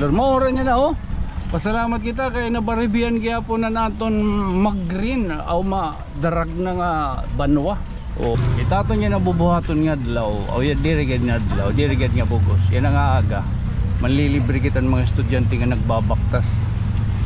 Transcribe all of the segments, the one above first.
Maura niya na oh. Pasalamat kita kay nabaribian gyapon na naton mag-green aw madarag na nga banwa. Oh, itaton niya nabubuhaton nga adlaw. Aw ya dirigad nga adlaw, dirigad nga bugos. Yan nga aga. Manlilibre kitan mga estudyante nga nagbabaktas.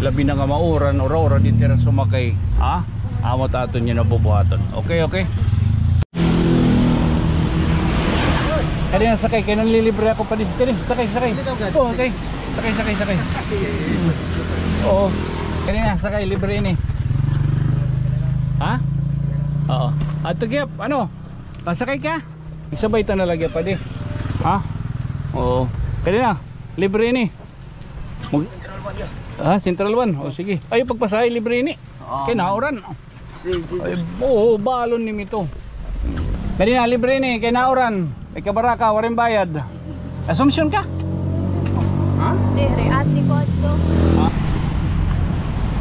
Labi na nga mauran ora di tira sumakay. Ha? Amo taton niya nabubuhaton. Okay, okay. Kaya sakay kay nang lilibre ako pa dito. Sakay. Oh, okay. Sakay. Oo. Kanina sakay libre ni. Ha? Oo. Ato gyap, ano? Pasakay ka? Isabay ta na lagya pa di. Ha? Oo. Kanina libre ni. Central 1. O sige. Ay pagpasahay libre ni. Kay nauran. Sige. Ay, oo, balon ni mito. Kanina libre ni kay nauran. May kabaraka waring bayad. Assumption ka? Dire, ati ko ato.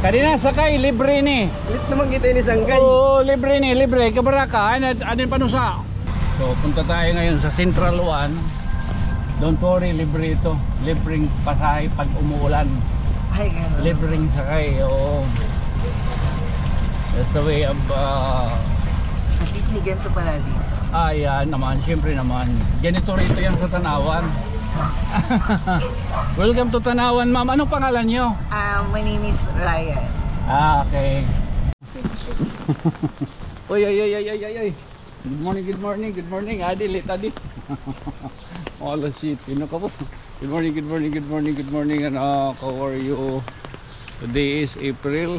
Kanina sakay, libre ni. Lit naman kita ni Sanggay. Oo, libre ni, libre. Kabaraka, adin panusa. So, punta tayo ngayon sa Central 1. Don't worry, libre ito. Libreng pasahe pag umuulan. Ay, gano'n. Libreng sakay, oo. That's the way of... At least may ganito pala dito. Yan naman, syempre naman. Ganito rito yan sa Tanawan. Welcome to Tanawan, ma'am. Anong pangalan nyo? My name is Ryan. Okay. Oy. Good morning. Adi, late adi. All shit. Pino ka po. Good morning. And how are you? Today is April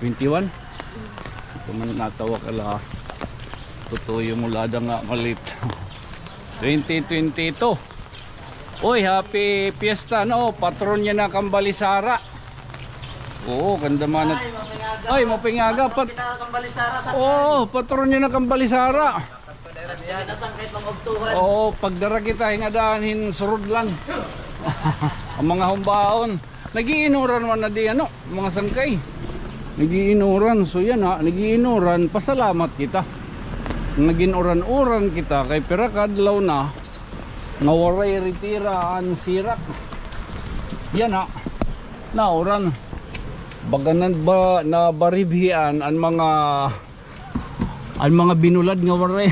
21. Ito man natawa ka la. Tutuyo mula da nga malit. 2022. Oy, happy fiesta no, patron niya na Kambalisara. Oo, ganda man. Ay, mapingaga pat. Oo, patron niya na Kambalisara. Oo, pagdara kita hinadahin surod lang. Ang mga humbaon, nagiinuran man na di ano, mga sangkay. Nagiinuran, so yan ha, nagiinuran, pasalamat kita. Naging uran-uran kita kay pira kadlaw na nawaray retiraan sirak yan ha nauran baganan ba na baribhian ang mga binulad nga waray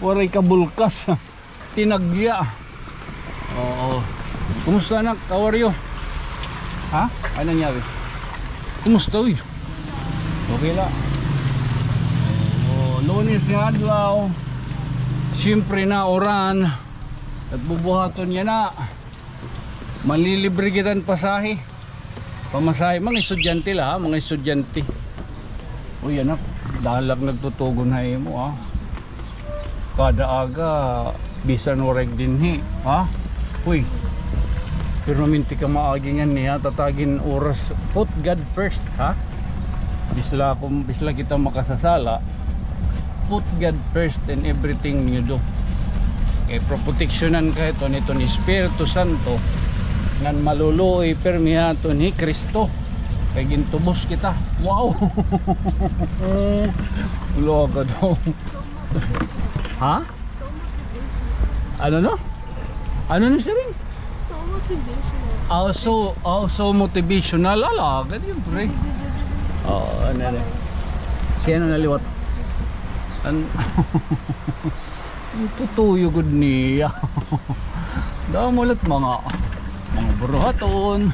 waray kabulkas tinagya. Oo, kumusta na kawaryo? Ha? Ano nangyari? Kumusta uy? Okay la. Lunes nga adlaw, siyempre na oran at bubuhaton niya na malilibre kitan pasahe pamasahe, mga estudyante la ha, mga estudyante. Uy anak, dalag nagtutugon hay mo ha, kada aga bisan wareg din ha. Uy, pero minti ka maagingan niya, tatagin oras, put God first ha. Bisla kita makasasala, put God first in everything you do. Okay, proteksyonan ka ito nito ni Espiritu Santo ngan maluluoy permihato ni Kristo kay gintubos kita. Wow. Ulo ka daw. Ha? Ano no? Ano na siya rin? So motivational. So motivational. Ala, ganyan pre. Ano. Kaya na naliwat. Tutuyo gud niya. Daw mulat mga buruhaton,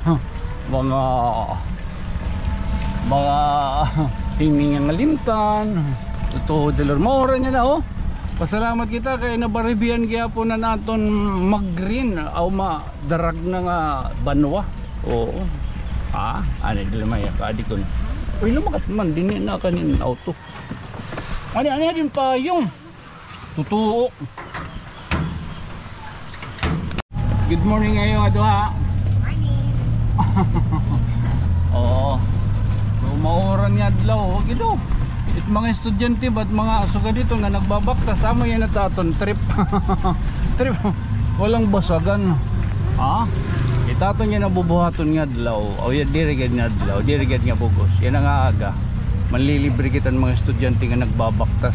mga tingning nga limtan. Tutuo delor maura niya na oh. Pasalamat kita kay nabaribian gyapon na naton mag-green aw madarag na nga banwa. Oo. Ha? Ano dili may kadi ko. Uy lumakat man dinhi na kanin auto. Ano din pa yung tutuo. Good morning ngayon adwa. Morning. Oo. So mauran nga adlaw, gido. It mga estudyante ba't mga asuga dito nga nagbabaktas amo yan nataton trip. Trip. Walang basagan. Ha? Itaton niya nabubuhaton nga adlaw. O ya dirigad nga adlaw, dirigad nga bugos. Yan nga aga. Manlilibre kitan mga estudyante nga nagbabaktas.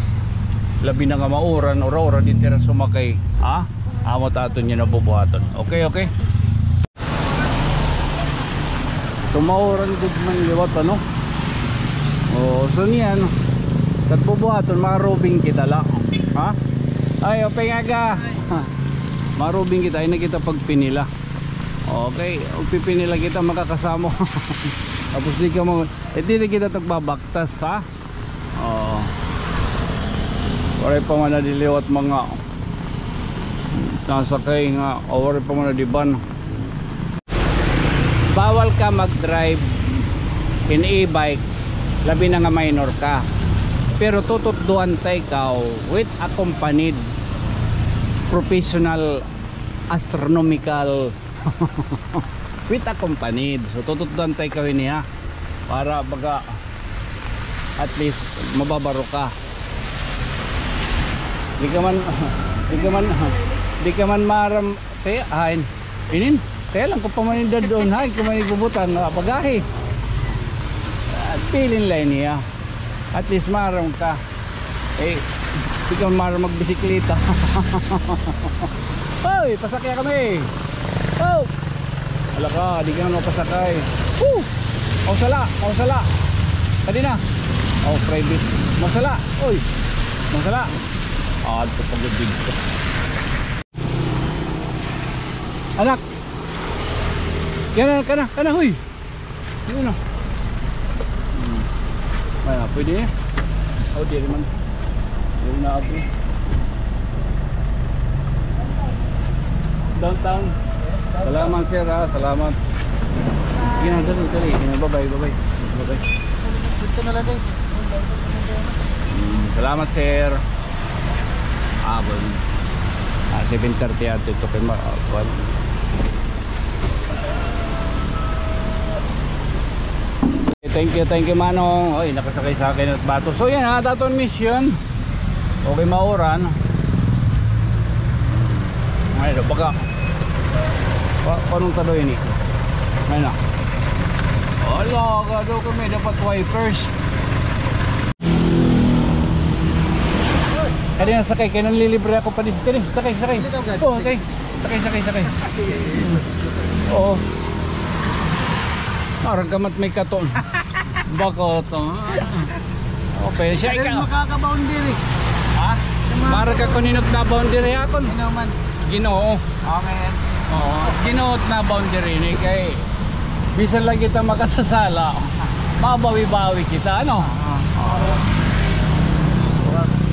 Labi na nga mauran ora di tira sumakay. Ha? Amo taton niya nabubuhaton. Okay. Tumauran gud man liwat ano. Oh, so niyan kat bubuhaton marubing kita la. Ha? Ay, opay nga. Marubing kita ay nakita pag pinila. Okay, ug pipinila kita makakasamo. Tapos di ka mo, di kita tagbabaktas ha. Oh. Ore pa man na diliwat mga nasakay nga, ore pa man na diban. Bawal ka mag-drive in e-bike labi na nga minor ka, pero tututduan tay ka with accompanied professional astronomical with accompanied, so tututduan tay ka niya para baga at least mababaro ka. Di ka man maram te hain inin kaya lang ko pamanindad doon hay kumain gubutan pagahi at pilin lang niya at least maram ka di ka maram magbisikleta. Hoy, pasakay kami. Oh, wala ka, di ka na pasakay. Mausala kanina. Oh, private mausala. Oy, mausala. Ito pagubig ko. Anak, kana, huy. Yun na. Ay, pwede niya. Oh, di naman. Yun na ako. Downtown. Salamat sir ha, salamat. Dali. Bye-bye. Dito na lang din. Salamat sir. Bon. 7:30 at ito kay Marwan. Thank you Manong. Oy, nakasakay sa akin at bato. So yan ha, daton mission. Okay, mauran. Ay, baga. Paano taloy ni? Ay na. Ala, gado kami dapat wipers. Kaya sakay, kaya nalilibre ako pa dito. Sakay. Oh, okay. Sakay. Oo. Parang kamat may katon. Bako to. Okay, siya ikaw. Makaka-boundary. Ha? Para ka kuninot na boundary akon. Ginoo. Okay. Oo. Ginoo na boundary ni kay bisan lang kita makasasala. Mabawi-bawi kita ano?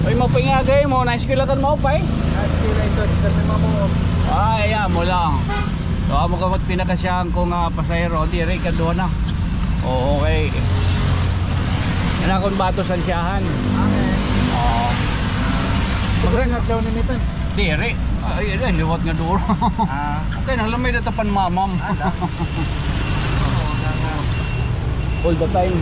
Oy, mapingagay mo, nice kilatan mo pa eh. Ay, mo lang. So, amo ka magpinakasyahan ko nga pasahero, di rin ka doon na. Oo, okay. Yan akong bato sa siyahan. Okay. Oo. Magrangat daw ni Mitan. Di rin. Ay, liwat nga doon. Okay, nang lamay na tapan mamam. All the time.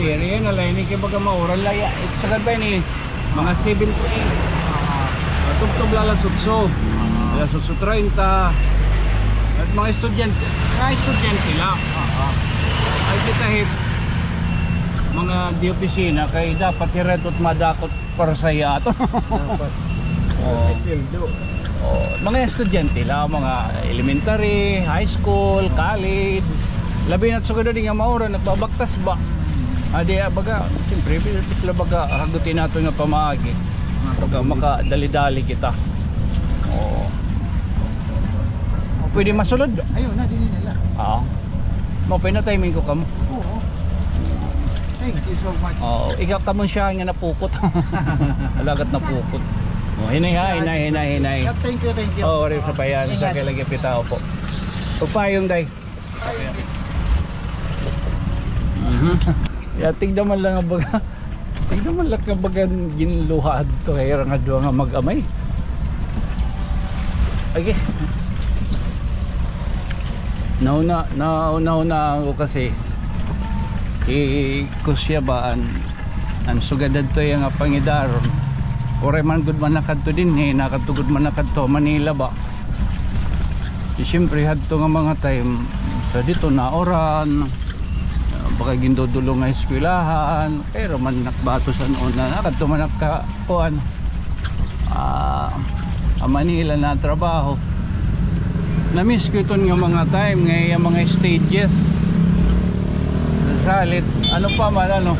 Di rin, nalaini kayo baga mauran laya. Sagad ba ni mga 7 to 8. Tugtog lalang sutso. Lalang sutso 30. At mga estudyante lang. Ay kitahit mga di opisina kay dapat hiretot madakot para sa yato. Mga estudyante lang, mga elementary, high school, college. Labi na't sugado din nga maura nagbabaktas ba. Adi baga siyempre pila baga hagutin nato nga pamaagi. Baga makadali-dali kita. Pwede masulod. Ayun na din nila. Mapay na timing ko kamo. Oo. Thank you so much. Ikaw kamo siya nga napukot. Alagat napukot. Hinay. Thank you. Rin sa bayan. Sa kailangan pitao po. Pagpayong day. Tignan man lang ang baga. Tignan man lang ang baga ginluhad to kaya nga doon nga mag-amay. Okay. Nauna ako kasi kusya ba ang sugadad to yung pangidaron. Ore man gud man nakadto din nakatugod man nakadto Manila ba. Siyempre hadto nga mga time sa dito na oran. Baka gindodulo nga eskwelahan pero man nakbato sa noon na nakadto man nakakuan Manila na trabaho. Na-miss ko ito nga mga time nga mga stages salit. Ano pa man ano.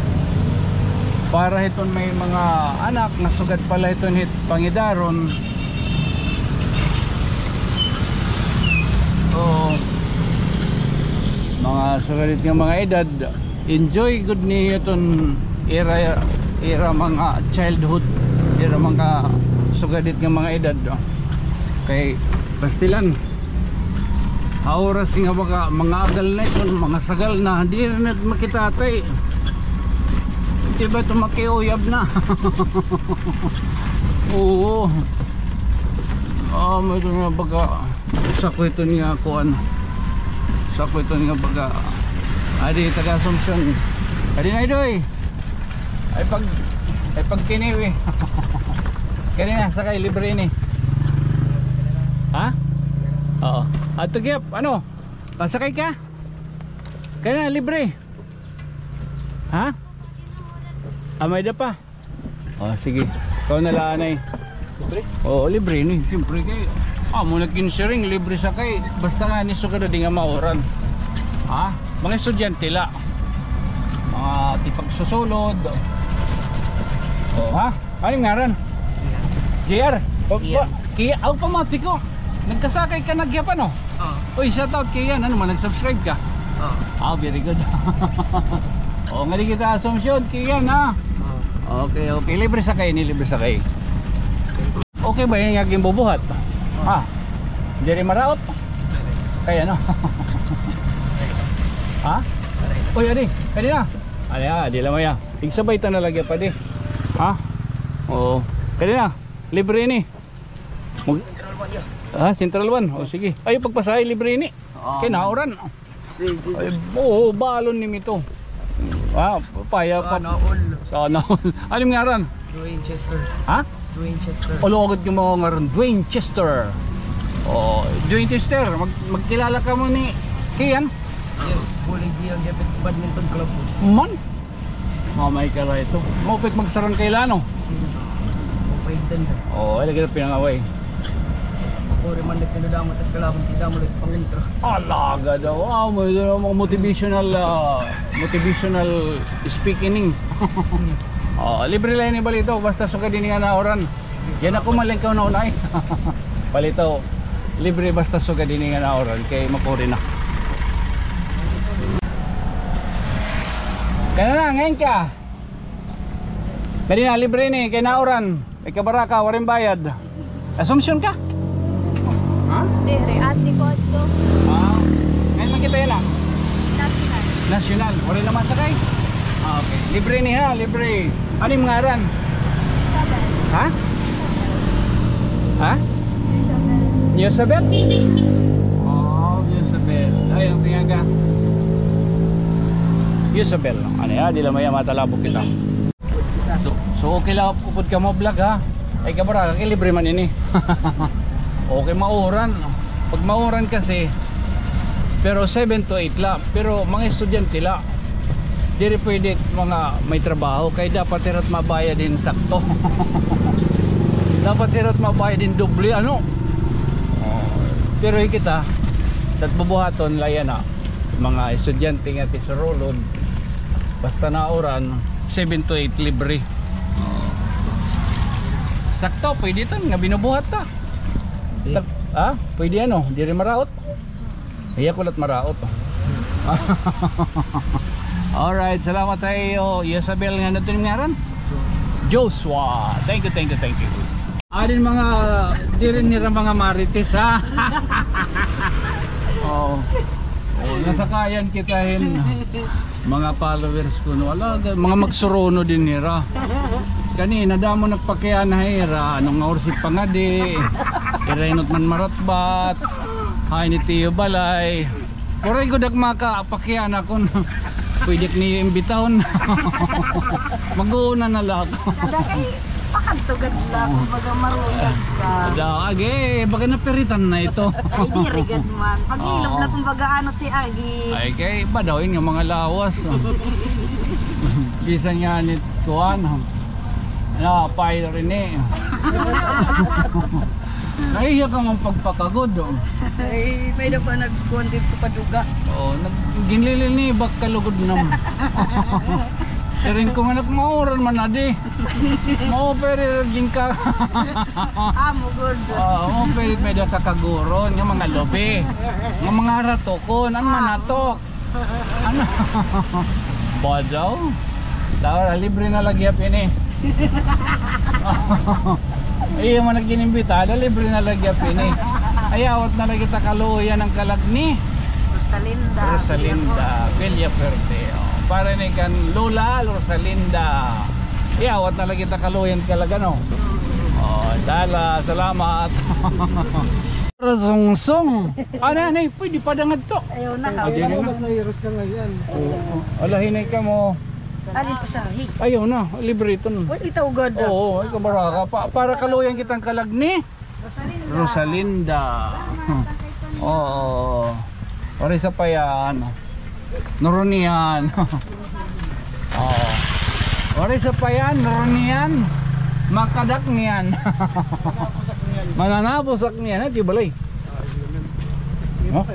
Para iton may mga anak na sugad pala iton hit pangidaron. So mga sugalit ng mga edad, enjoy good ni iton era mga childhood, era mga sugalit ng mga edad. Kay pastilan oras nga baka mga agal na ito, mga sagal na hindi rin makita tay. Diba ito makiuyab na. Oo. May ito nga baga sako ito nga kuan. Sako ito nga baga adi taga Assumption. Adi na idoy. Ay pag kiniwi. Kanina sakay libre ni. Ha? Oo. At gyap, ano? Pasakay ka? Kaya libre. Ha? May da pa. Oh, sige. Ikaw na lang ay. Libre? Oo, libre ni. Siyempre kay mo nagkinsiring libre sakay. Basta nga niso ka na di nga mauran. Ha? Mga estudyante la. Mga tipagsusulod. Oh, ha? Ano yung ngaran? JR? Kaya automatic ko. Nagkasakay ka nagyapan oh. Uy, shoutout kay yan. Ano man, nag-subscribe ka? Very good. Nga di kita Assumption kay yan ha. Okay. Libre sakay ni, libre sakay. Okay ba yung aking bubuhat? Ha? Hindi rin maraot? Kaya no? Ha? Uy, adi. Kaya na. Di lamay ya. Tigsabay ta na lagyan pa di. Ha? Oo. Kaya na. Libre ni. Central 1. O sige. Ay pagpasahay libre ni. Kaya nauran. Sige. Ay, balon ni mito. Paya pa. Sana all. Anong ngaran? Dwayne Chester. Ha? Dwayne Chester. Ulogod yung mga ngaran. Dwayne Chester. Dwayne Chester. Magkilala ka mo ni Kian? Yes, Bolivian Badminton Club. Man? Mamay ka lang ito. Maupit magsarang kailano. Okay din. Lagi na pinangaway. Puri man nagkanadamot at kalaban ti damo ulit pangintro. Alaga daw. May mga motivational speaking. Libre lang ni balito basta suka din nga naoran. Yan ako malingkaw na unay. Balito. Libre basta suka din nga naoran kay mapuri na. Kaya na ngayon ka. Kanina libre ni kay naoran. May kabaraka waring bayad. Assumption ka? Ha? Dire, ate ko ato. Ngayon makita yan ah. National. National. Wala naman sakay? Okay. Libre ni ha, libre. Ano yung ngaran? Isabel. Ha? Ha? Isabel. Yosabel? Yosabel. Ay, ang tingaga. Yosabel. Ano ya? Di lamaya matalabok kita. So okay lang upod ka mo vlog ha? Ay kabara, libre man ini. Okay, mauran. Pag mauran kasi, pero 7 to 8 lang. Pero mga estudyante lang. Di rin pwede mga may trabaho. Kaya dapat hirot mabaya din sakto. Dapat hirot mabaya din doble. Ano? Pero kita, bubuhaton layan na. Mga estudyante nga tisurulod. Basta nauran, 7 to 8 libre. Sakto, pwede ito. Nga binubuhat ta. Pwede ano, di rin maraot. Iya kulat maraot. Alright, salamat sa iyo Isabel nga natin yung ngaran? Joshua. Thank you. Adin mga, di rin nila mga marites ha. Nasakayan kitahin mga followers ko no. Mga magsurono din nila. Kanina damo nagpakya na hira. Anong oras pangadi. Irenot man maratbat. Hay ni Tiyo Balay. Kuray ko dagmaka pakyan ako. Pwede niyo imbitahon. Mag-uuna na lang. Kada kay pakantugad lang baga marundag ka. Baga napiritan na ito. Ay dirigad man. Pag-ilog na kumbaga ano ti agi. Ay kay badawin nga mga lawas. Bisan nga ni Tuan. Pay rin eh. Nahiya ka mong pagpakagod. Oh. Ay, may na pa nag-content ko paduga. Oh, ginlilil ni bak kalugod naman. Sirin ko anak mauran man adi. Mau pere ging ka. Amo good. Mau pere medya kakaguron nga mga lobe. Nga mga ratokon an manatok. Ano? Badaw. Daw libre na lagi ini. Iya man naginimbita, libre na lagi ini. Ayawat na lagi ta kaluyan ang kalagni. Rosalinda, Villaferte. Para ni kan Lola Rosalinda. Iyawat na lagi ta kaluyan kalaga no. Oh, dala, salamat. Sungsong. Ano na, pwede pa dangad to. Ayaw na ka. Adi na. Masayros ka ngayon. Alahinay ka mo. Alin pa sa hig. Ayaw na, libre ito. Wait, ito ugod. Oo, ikaw baraka. Para kaluyan kitang kalagni. Rosalinda. Rosalinda. Oo. Ori sa payan. Noronian. Oo. Ori sa payan, Noronian. Makadak niyan. Mananaposak niyan, ati balay. No?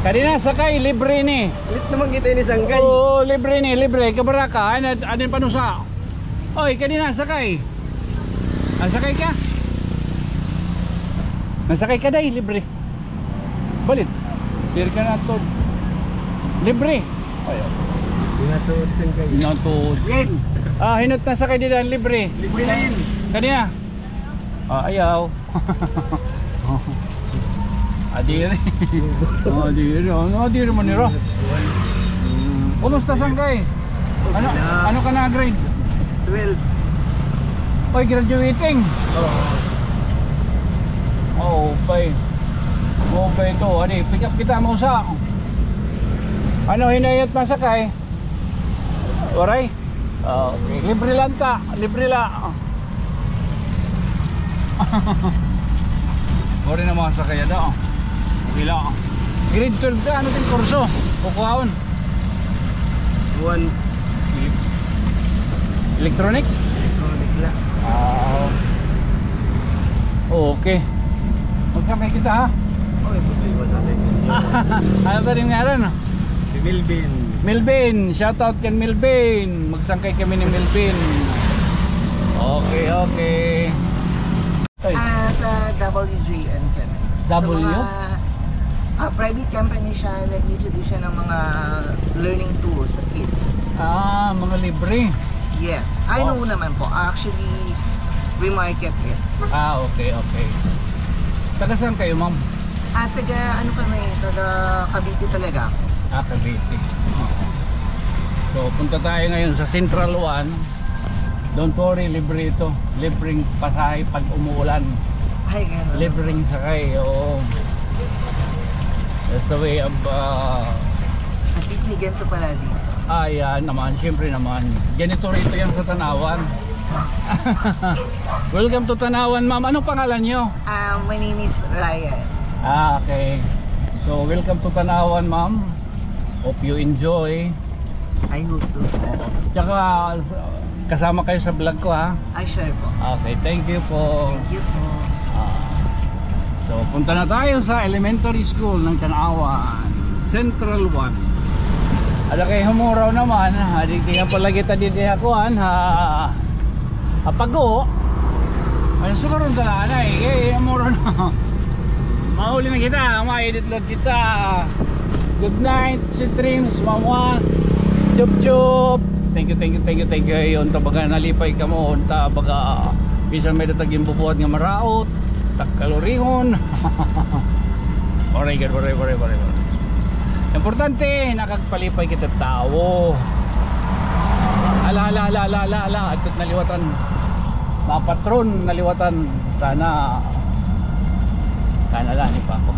Kanina sakay, libre ni. Ulit naman kita ini sanggay. Oo, libre ni, libre. Kabaraka, anin panusa. Oy, kanina sakay. Sakay ka? Nasakay ka day, libre. Balit. Tira ka na to. Libre. Ayaw. Pinatuot sanggay. Hinatuod. Hinot na sakay dito, libre. Libre na yun. Kanina. Ayaw. Adiri. Adiri man niro. Kumusta sanggay? Ano ka na grade? 12. Oy, graduating. Oh, pay. Oh, pay to. Ani, pick up kita mo sa. Ano hinayat masakay? Oray. Okay, libre lang ta, libre la. Ori na masakay da. Bila. Grade 12 ka, ano tin kurso? Kukuhaon. 1. Electronic? Electronic lang. Okay. Magkamay kita ha. Okay, puti ko sa atin. Ano ka rin ngaran? Si Milvin. Melvin, shoutout kay Melvin. Magsangkay kami ni Melvin. Okay, okay. Ay, Sa WJN kami. W? Private company siya, nag-introduce siya ng mga learning tools sa kids. Mga libre. Yes. I know naman po. Actually, we market it. Okay, okay. Taga saan kayo, ma'am? At taga Cavite talaga. Cavite. So, punta tayo ngayon sa Central 1. Don't worry, libre ito. Libreng pasahe pag umuulan. Ay, gano'n. Libreng sakay, oo. That's the way of... At least may ganito pala dito. Yan naman, syempre naman. Ganito rito yan sa Tanawan. Welcome to Tanawan, ma'am. Anong pangalan nyo? My name is Ryan. Okay. So, welcome to Tanawan, ma'am. Hope you enjoy. I hope so. Tsaka, kasama kayo sa vlog ko, ha? I sure po. Okay, thank you po. Thank you po. So, punta na tayo sa elementary school ng Tanawan. Central 1. Ada kay humuraw naman, di kaya pala kita dito hakuan pago. Ano sukaron tala na kay humuraw na. Mahuli na kita, ma-edit lang kita. Good night, sweet dreams, mama. Chup chup. Thank you. Yon tabaga nalipay ka mo, unta baga bisan may dataging bubuhat nga maraot, tak kalorihon. Alright. Importante, nakagpalipay kita tao. Ala, atot naliwatan. Mga patron naliwatan. Sana lang, pa ako.